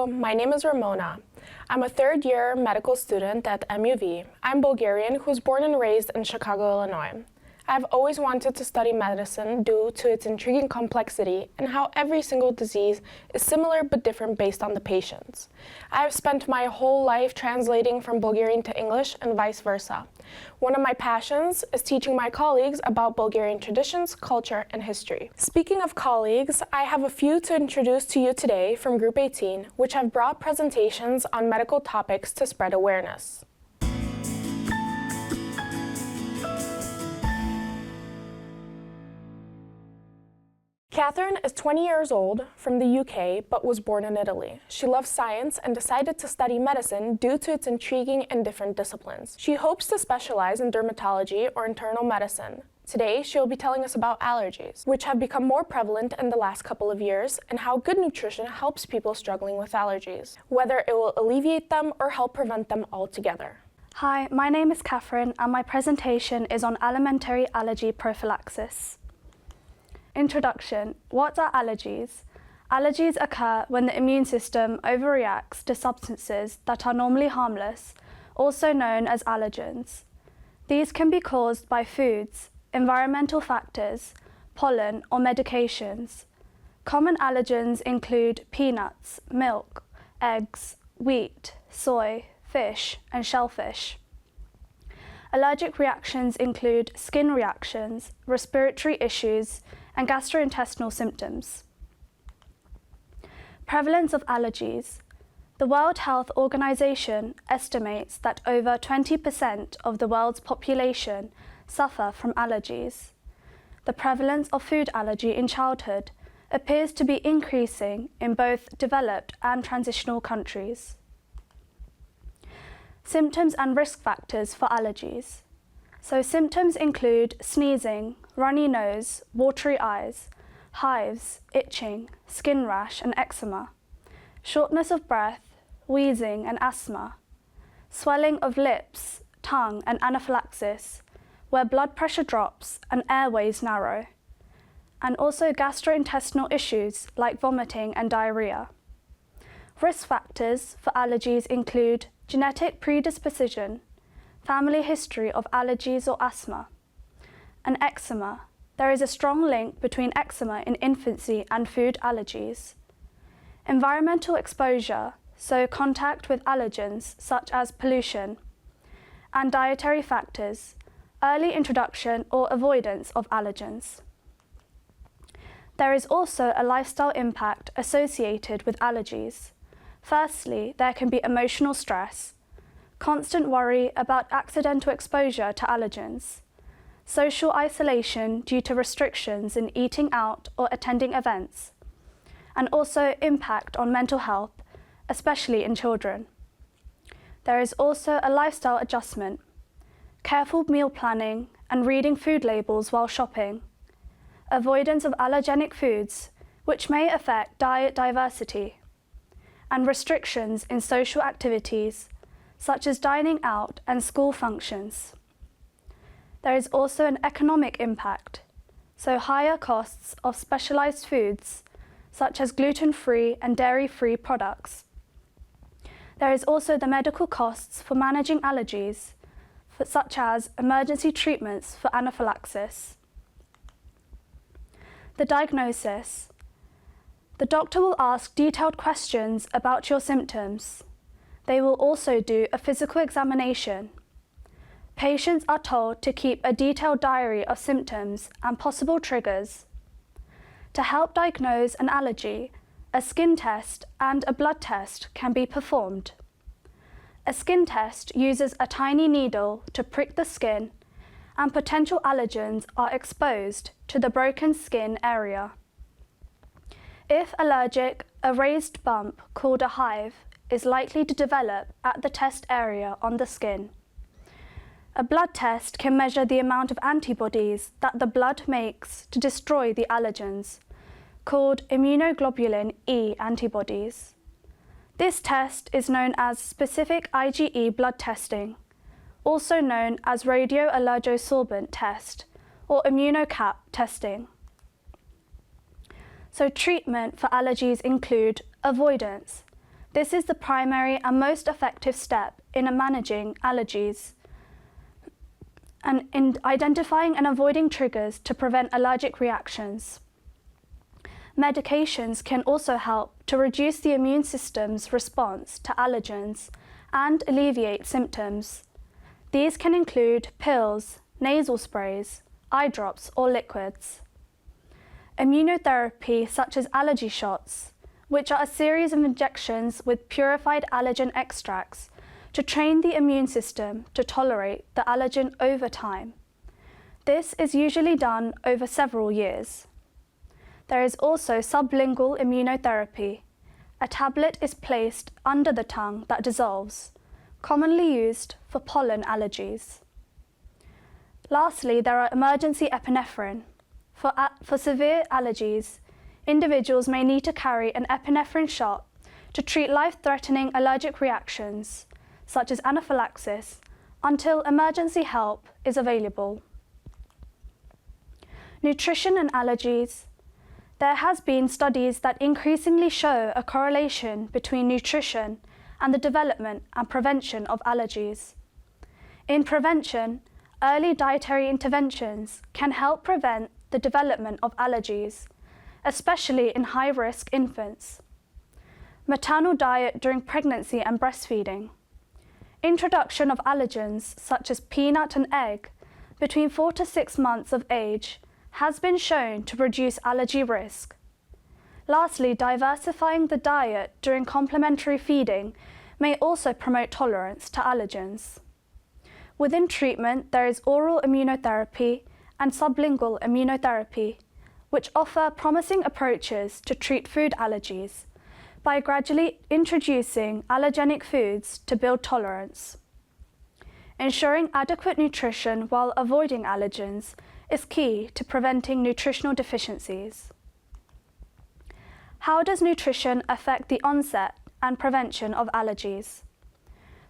my name is Ramona. I'm a third-year medical student at MUV. I'm Bulgarian who's born and raised in Chicago, Illinois. I've always wanted to study medicine due to its intriguing complexity and how every single disease is similar but different based on the patients. I have spent my whole life translating from Bulgarian to English and vice versa. One of my passions is teaching my colleagues about Bulgarian traditions, culture, and history. Speaking of colleagues, I have a few to introduce to you today from Group 18, which have brought presentations on medical topics to spread awareness. Catherine is 20 years old, from the UK, but was born in Italy. She loves science and decided to study medicine due to its intriguing and different disciplines. She hopes to specialize in dermatology or internal medicine. Today, she'll be telling us about allergies, which have become more prevalent in the last couple of years, and how good nutrition helps people struggling with allergies, whether it will alleviate them or help prevent them altogether. Hi, my name is Catherine, and my presentation is on alimentary allergy prophylaxis. Introduction. What are allergies? Allergies occur when the immune system overreacts to substances that are normally harmless, also known as allergens. These can be caused by foods, environmental factors, pollen, or medications. Common allergens include peanuts, milk, eggs, wheat, soy, fish, and shellfish. Allergic reactions include skin reactions, respiratory issues, and gastrointestinal symptoms. Prevalence of allergies. The World Health Organization estimates that over 20% of the world's population suffer from allergies. The prevalence of food allergy in childhood appears to be increasing in both developed and transitional countries. Symptoms and risk factors for allergies. So symptoms include sneezing, runny nose, watery eyes, hives, itching, skin rash and eczema, shortness of breath, wheezing and asthma, swelling of lips, tongue and anaphylaxis, where blood pressure drops and airways narrow, and also gastrointestinal issues like vomiting and diarrhea. Risk factors for allergies include genetic predisposition, family history of allergies or asthma, and eczema. There is a strong link between eczema in infancy and food allergies. Environmental exposure, so contact with allergens such as pollution, and dietary factors, early introduction or avoidance of allergens. There is also a lifestyle impact associated with allergies. Firstly, there can be emotional stress, constant worry about accidental exposure to allergens, social isolation due to restrictions in eating out or attending events, and also impact on mental health, especially in children. There is also a lifestyle adjustment, careful meal planning and reading food labels while shopping, avoidance of allergenic foods, which may affect diet diversity, and restrictions in social activities, such as dining out and school functions. There is also an economic impact, so higher costs of specialized foods, such as gluten-free and dairy-free products. There is also the medical costs for managing allergies, such as emergency treatments for anaphylaxis. The diagnosis. The doctor will ask detailed questions about your symptoms. They will also do a physical examination. Patients are told to keep a detailed diary of symptoms and possible triggers. To help diagnose an allergy, a skin test and a blood test can be performed. A skin test uses a tiny needle to prick the skin, and potential allergens are exposed to the broken skin area. If allergic, a raised bump called a hive is likely to develop at the test area on the skin. A blood test can measure the amount of antibodies that the blood makes to destroy the allergens, called immunoglobulin E antibodies. This test is known as specific IgE blood testing, also known as radioallergosorbent test or immunocap testing. So treatment for allergies include avoidance. This is the primary and most effective step in managing allergies and in identifying and avoiding triggers to prevent allergic reactions. Medications can also help to reduce the immune system's response to allergens and alleviate symptoms. These can include pills, nasal sprays, eye drops, or liquids. Immunotherapy, such as allergy shots, which are a series of injections with purified allergen extracts to train the immune system to tolerate the allergen over time. This is usually done over several years. There is also sublingual immunotherapy. A tablet is placed under the tongue that dissolves, commonly used for pollen allergies. Lastly, there are emergency epinephrine. For severe allergies, individuals may need to carry an epinephrine shot to treat life-threatening allergic reactions, such as anaphylaxis, until emergency help is available. Nutrition and allergies. There has been studies that increasingly show a correlation between nutrition and the development and prevention of allergies. In prevention, early dietary interventions can help prevent the development of allergies, especially in high-risk infants. Maternal diet during pregnancy and breastfeeding. Introduction of allergens such as peanut and egg between 4 to 6 months of age has been shown to reduce allergy risk. Lastly, diversifying the diet during complementary feeding may also promote tolerance to allergens. Within treatment, there is oral immunotherapy and sublingual immunotherapy, which offer promising approaches to treat food allergies by gradually introducing allergenic foods to build tolerance. Ensuring adequate nutrition while avoiding allergens is key to preventing nutritional deficiencies. How does nutrition affect the onset and prevention of allergies?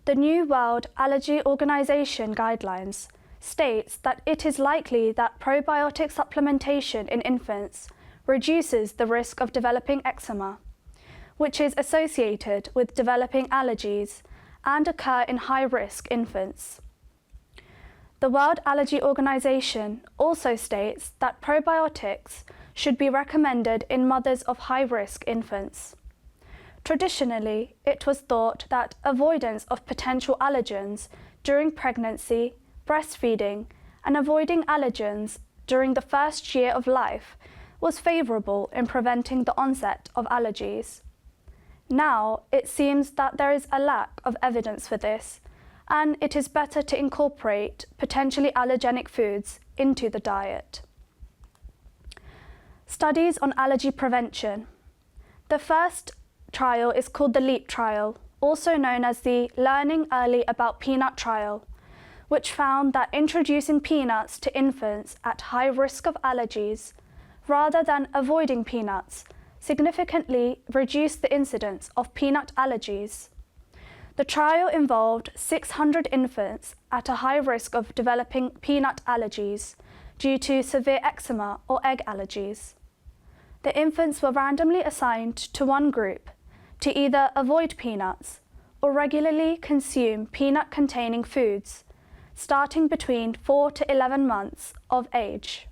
The New World Allergy Organization guidelines states that it is likely that probiotic supplementation in infants reduces the risk of developing eczema, which is associated with developing allergies and occur in high-risk infants. The World Allergy Organization also states that probiotics should be recommended in mothers of high-risk infants. Traditionally, it was thought that avoidance of potential allergens during pregnancy, breastfeeding, and avoiding allergens during the first year of life was favorable in preventing the onset of allergies. Now, it seems that there is a lack of evidence for this, and it is better to incorporate potentially allergenic foods into the diet. Studies on allergy prevention. The first trial is called the LEAP trial, also known as the Learning Early About Peanut trial, which found that introducing peanuts to infants at high risk of allergies, rather than avoiding peanuts, significantly reduced the incidence of peanut allergies. The trial involved 600 infants at a high risk of developing peanut allergies due to severe eczema or egg allergies. The infants were randomly assigned to one group to either avoid peanuts or regularly consume peanut-containing foods, starting between 4 to 11 months of age.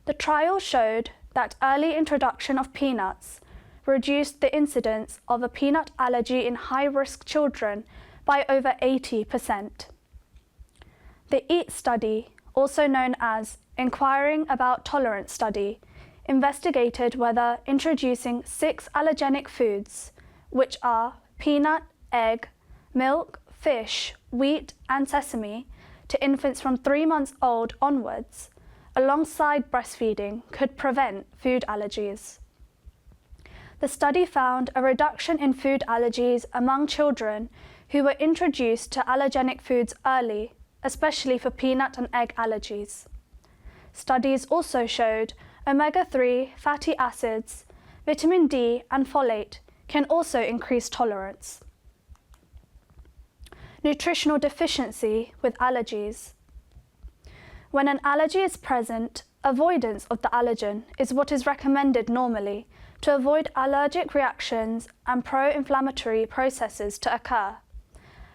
The trial showed that early introduction of peanuts reduced the incidence of a peanut allergy in high-risk children by over 80%. The EAT study, also known as Inquiring About Tolerance study, investigated whether introducing 6 allergenic foods, which are peanut, egg, milk, fish, wheat, and sesame, to infants from 3 months old onwards, alongside breastfeeding, could prevent food allergies. The study found a reduction in food allergies among children who were introduced to allergenic foods early, especially for peanut and egg allergies. Studies also showed omega-3 fatty acids, vitamin D, and folate can also increase tolerance. Nutritional deficiency with allergies. When an allergy is present, avoidance of the allergen is what is recommended normally to avoid allergic reactions and pro-inflammatory processes to occur.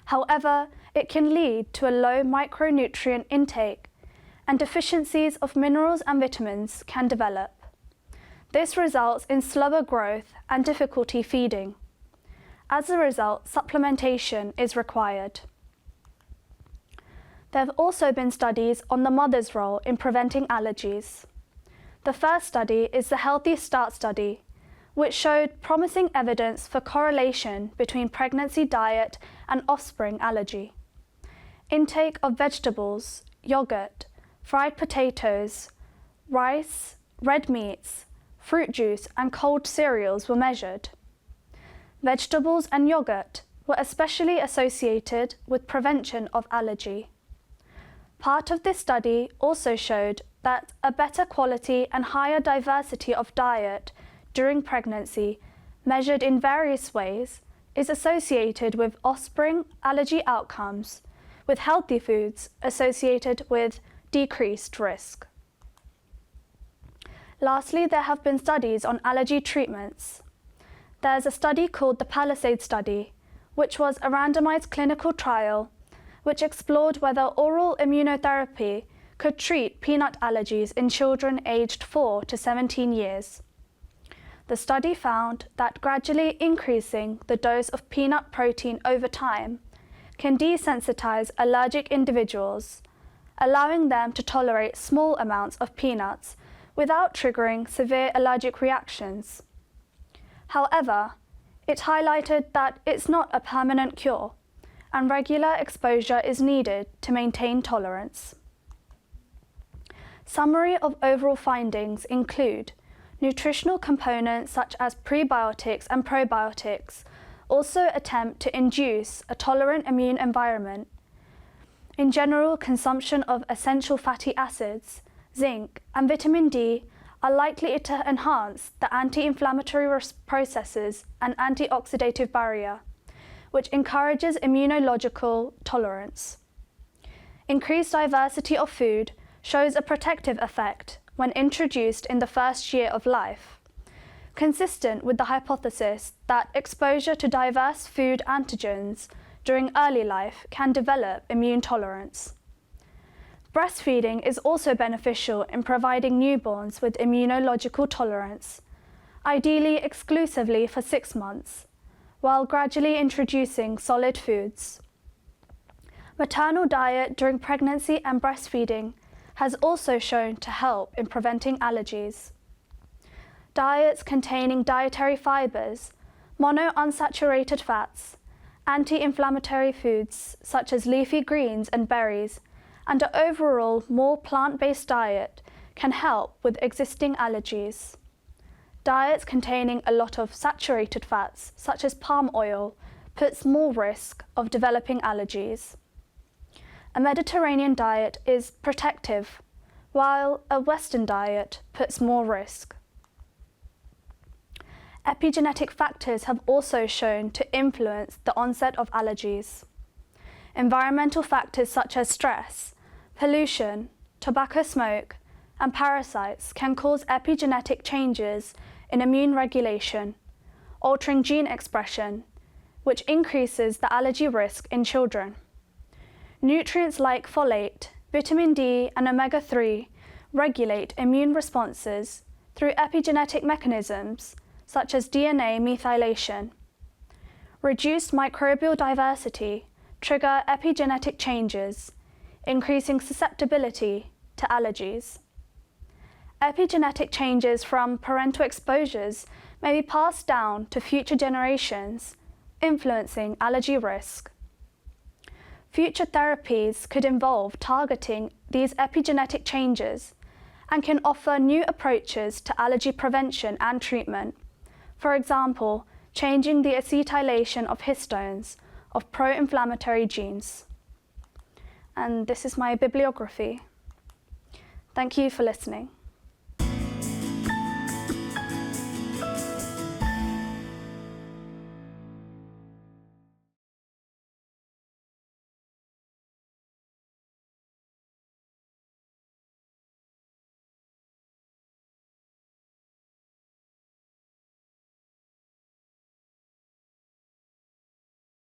However, it can lead to a low micronutrient intake, and deficiencies of minerals and vitamins can develop. This results in slower growth and difficulty feeding. As a result, supplementation is required. There have also been studies on the mother's role in preventing allergies. The first study is the Healthy Start study, which showed promising evidence for correlation between pregnancy diet and offspring allergy. Intake of vegetables, yogurt, fried potatoes, rice, red meats, fruit juice and cold cereals were measured. Vegetables and yogurt were especially associated with prevention of allergy. Part of this study also showed that a better quality and higher diversity of diet during pregnancy, measured in various ways, is associated with offspring allergy outcomes, with healthy foods associated with decreased risk. Lastly, there have been studies on allergy treatments. There's a study called the Palisade study, which was a randomized clinical trial which explored whether oral immunotherapy could treat peanut allergies in children aged 4 to 17 years. The study found that gradually increasing the dose of peanut protein over time can desensitize allergic individuals, allowing them to tolerate small amounts of peanuts without triggering severe allergic reactions. However, it highlighted that it's not a permanent cure, and regular exposure is needed to maintain tolerance. Summary of overall findings include nutritional components such as prebiotics and probiotics also attempt to induce a tolerant immune environment. In general, consumption of essential fatty acids, zinc, and vitamin D are likely to enhance the anti-inflammatory processes and antioxidative barrier, which encourages immunological tolerance. Increased diversity of food shows a protective effect when introduced in the first year of life, consistent with the hypothesis that exposure to diverse food antigens during early life can develop immune tolerance. Breastfeeding is also beneficial in providing newborns with immunological tolerance, ideally exclusively for 6 months, while gradually introducing solid foods. Maternal diet during pregnancy and breastfeeding has also shown to help in preventing allergies. Diets containing dietary fibers, monounsaturated fats, anti-inflammatory foods such as leafy greens and berries, and an overall more plant-based diet can help with existing allergies. Diets containing a lot of saturated fats, such as palm oil, puts more risk of developing allergies. A Mediterranean diet is protective, while a Western diet puts more risk. Epigenetic factors have also shown to influence the onset of allergies. Environmental factors such as stress, pollution, tobacco smoke, and parasites can cause epigenetic changes in immune regulation, altering gene expression, which increases the allergy risk in children. Nutrients like folate, vitamin D, and omega-3 regulate immune responses through epigenetic mechanisms such as DNA methylation. Reduced microbial diversity trigger epigenetic changes, increasing susceptibility to allergies. Epigenetic changes from parental exposures may be passed down to future generations, influencing allergy risk. Future therapies could involve targeting these epigenetic changes and can offer new approaches to allergy prevention and treatment. For example, changing the acetylation of histones of pro-inflammatory genes. And this is my bibliography. Thank you for listening.